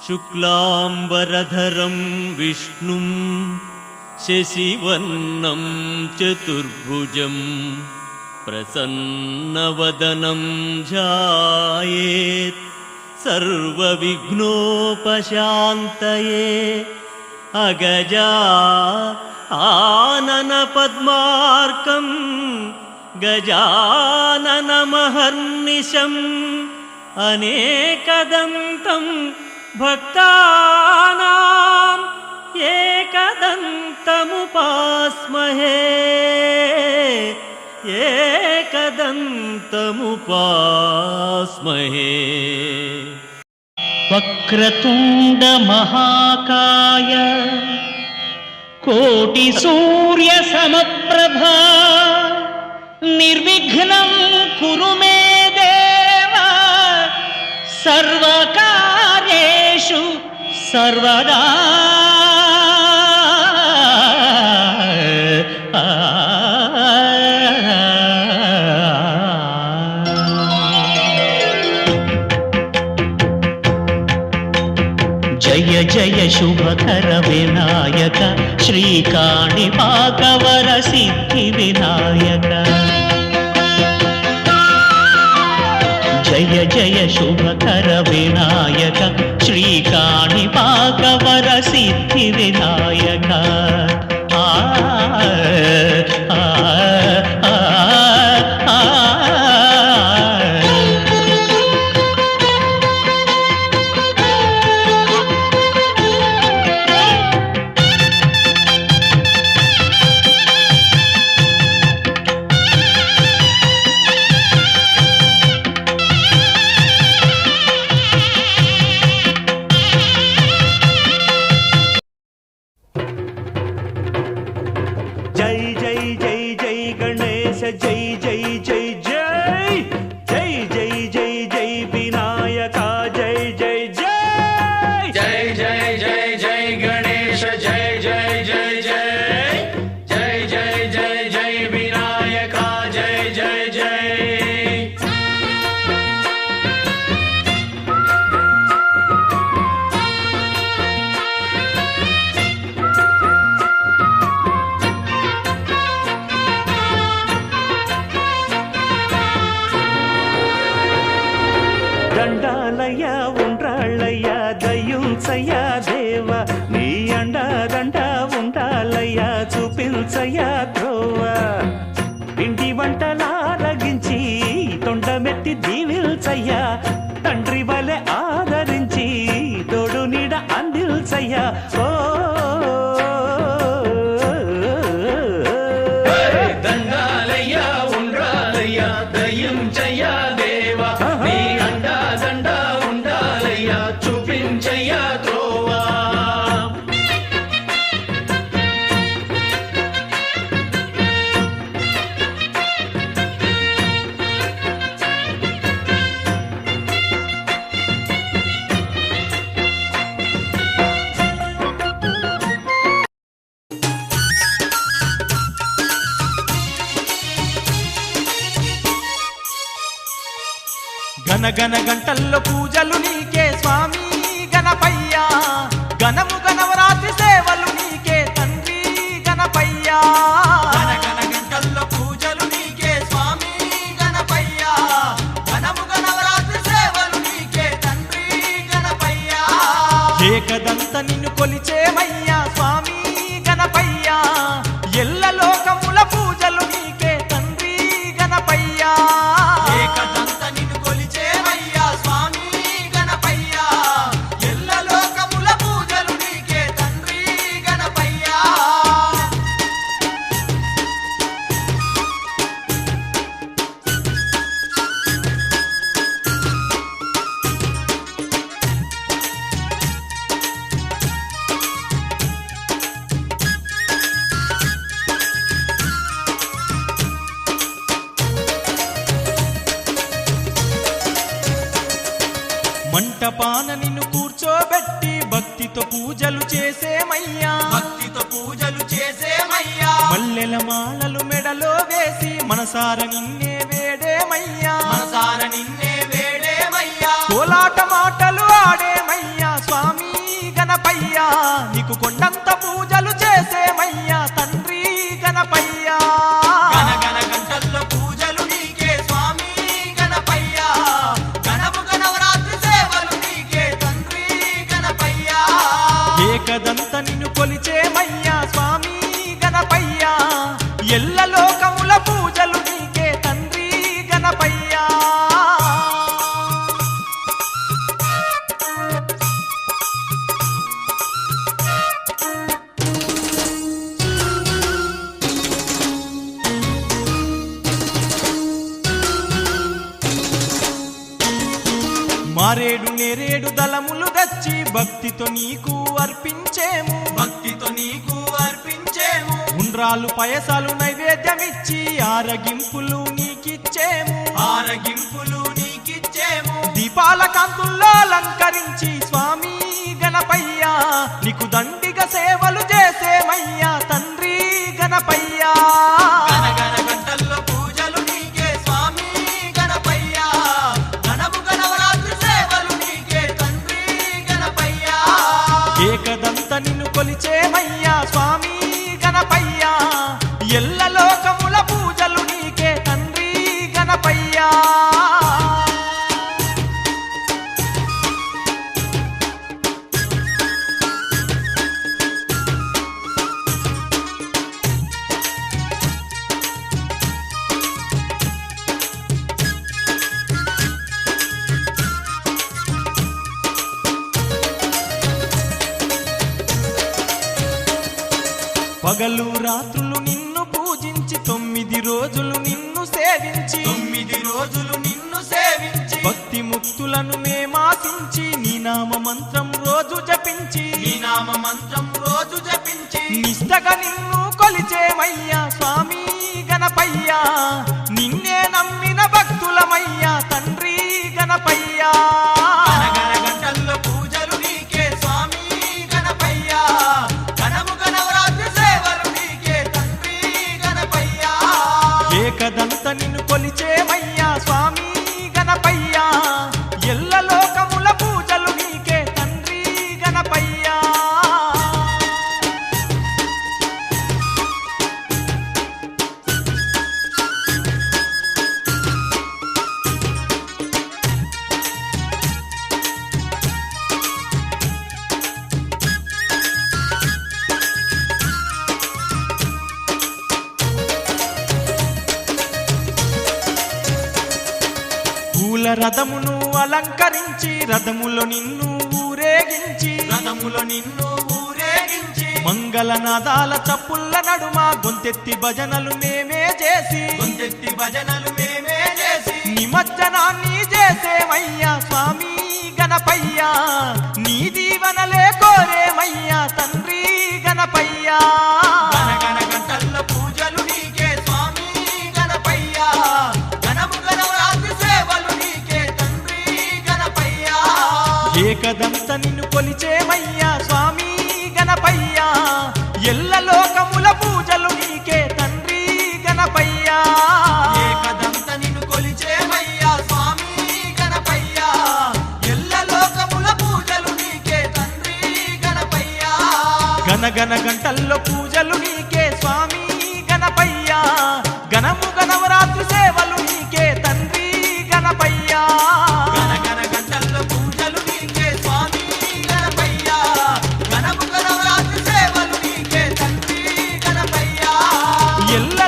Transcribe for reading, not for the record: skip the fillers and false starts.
శుక్లాంబరధరం విష్ణుం శశివర్ణం చతుర్భుజం ప్రసన్నవదనం ధ్యాయేత్ సర్వవిఘ్నోపశాంతయే. అగజా ఆనన పద్మార్కం గజాననమహర్నిశం అనేకదంతం భక్తానాం ఏకదంతముపాస్మహే ఏకదంతముపాస్మహే. వక్రతుండ మహాకాయ కోటి సూర్య సమప్రభా నిర్విఘ్నం కురు మే దేవ సర్వకార్యేషు సర్వదా. జయ జయ శుభకర వినాయక శ్రీకాణిపాకవర సిద్ధి వినాయక. జయ జయ శుభకర వినాయక శ్రీకాణిపాకవర సిద్ధి వినాయక. ఆ ఆ ఆ ఆ జై జై జై జై గణేశ జై జై జై జై జై జై జై జై వినాయక జై జై జై జై జై జై జై గణేశ జై జై జై జై జై జై జై జై వినాయక జై జై జై. దండాలయ్య ఉండ్రాళ్ళయ్య దయ్యుంచయ్య దేవ నీ అండదండ ఉండాలయ్య చూపించయ్య త్రోవ. ఇంటి వంటలారగించి తొండమెత్తి దీవిల్చయ్య తండ్రి వలె ఆదరించి తోడు నీడ అందిల్చయ్య. ఓ దండాలయ్య ఉండ్రాలయ్య దయ్యుంచయ్య దేవ నీ అండా దండ ఉండాలయ్య చూపించయ్య త్రోవా. గనగన గంటల్లో పూజలు నీకే స్వామి గణపయ్య. గణము గణవరాత్రి సేవలు నీకే తండ్రి గణపయ్య. గనగన గంటల్లో పూజలు నీకే స్వామి గణపయ్య. గణము గణవరాత్రి సేవలు నీకే తండ్రి గణపయ్య. ఏకదంత నిన్ను కొలిచేమయ్యా స్వామి గణపయ్య. ఎల్ల లోకముల పూజలు నీకే తండ్రి గణపయ్య. ఏకదంత నిన్ను కొలిచేమయ్యా స్వామి గణపయ్య. ఎల్ల లోకముల పూజలు నీకే తండ్రి గణపయ్య. మంటపాన నిన్ను కూర్చోబెట్టి భక్తితో పూజలు చేసేమయ్యా. భక్తితో పూజలు చేసేమయ్యా. మల్లెల మాలలు మెడలో వేసి మనసార నిన్నే వేడేమయ్యా. మనసార నిన్నే వేడేమయ్యా. కోలాట మాటలు ఆడేమయ్యా స్వామి నీకు కొండంత పూజలు చేసేమయ్యా తండ్రి గణపయ్యా గణగణ గంటల్లో పూజలు నీకే స్వామి గణపయ్యా గణముగ నవరాత్రి సేవలు నీకే తండ్రి గణపయ్యా ఏకదంత నిన్ను కొలిచేమయ్యా స్వామి గణపయ్యా ఎల్ల లోకముల పూజలు నీకే తండ్రి గణపయ్యా మారేడు నేరేడు దళములు తెచ్చి భక్తితో నీకు అర్పించేము భక్తితో నీకు అర్పించేము ఉండ్రాలు పయసాలు నైవేద్యమిచ్చి ఆరగింపులు నీకిచ్చేము ఆరగింపులు నీకిచ్చేము దీపాల కాంతుల్లో అలంకరించి స్వామి గణపయ్యా నీకు దండిగా సేవలు చేసేమయ్యా తండ్రి గణపయ్యా గణగణ గంటల్లో పూజలు నీకే స్వామి గణపయ్యా గణముగ నవరాత్రి సేవలు నీకే తండ్రి గణపయ్యా ఏకదంత నిన్ను కొలిచేమయ్యా స్వామి గణపయ్యా ఎల్ల లోకముల పూజలు నీకే తండ్రి గణపయ్యా పగలు రాత్రులు నిన్ను పూజించి 9 రోజులు నిన్ను సేవించి 9 రోజులు నిన్ను సేవించి భక్తి ముక్తులను మేమాసించి నీ నామ మంత్రం రోజు జపించి నీ నామ మంత్రం రోజు జపించి నిష్టగా నిన్ను కొలిచేమయ్యా స్వామి గణపయ్యా నిన్నే నమ్మిన భక్తులమయ్యా తండ్రి గణపయ్యా గణగణ గంటల్లో పూజలు నీకే స్వామి గణపయ్యా గణముగ నవరాత్రి సేవలు నీకే తండ్రి గణపయ్యా ఏకదంత నిన్ను కొలిచేమయ్యా స్వామి గణపయ్యా ఎల్ల లోకముల పూజలు నీకే తండ్రి గణపయ్యా పూల రథమును అలంకరించి రథములో నిన్ను ఊరేగించి రథములో నిన్ను ఊరేగించి మంగళనాదాల చప్పుళ్ళ నడుమ గొంతెత్తి భజనలు మేమే చేసి గొంతెత్తి భజనలు మేమే చేసి నిమజ్జనాన్ని చేసేమయ్యా స్వామి గణపయ్యా నీ దీవనలే కోరేమయ్యా తండ్రి గణపయ్యా గణగణ గంటల్లో పూజలు నీకే స్వామి గణపయ్యా గణముగ నవరాత్రి సేవలు నీకే తండ్రి గణపయ్యా ఏకదంత నిన్ను కొలిచేమయ్యా స్వామి గణపయ్యా ఎల్ల లోకముల పూజలు నీకే తండ్రి గణపయ్యా ఏకదంత నిన్ను కొలిచేమయ్యా స్వామి గణపయ్యా ఎల్ల లోకముల పూజలు నీకే తండ్రి గణపయ్యా గణగణ గంటల్లో పూజలు నీకే స్వామి గణపయ్యా గణముగ నవరాత్రి సేవలు నీకే తండ్రి గణపయ్యా గణగణ గంటల్లో పూజలు నీకే స్వామి గణపయ్యా గణముగ నవరాత్రి సేవలు నీకే తండ్రి గణపయ్యా ఎల్ల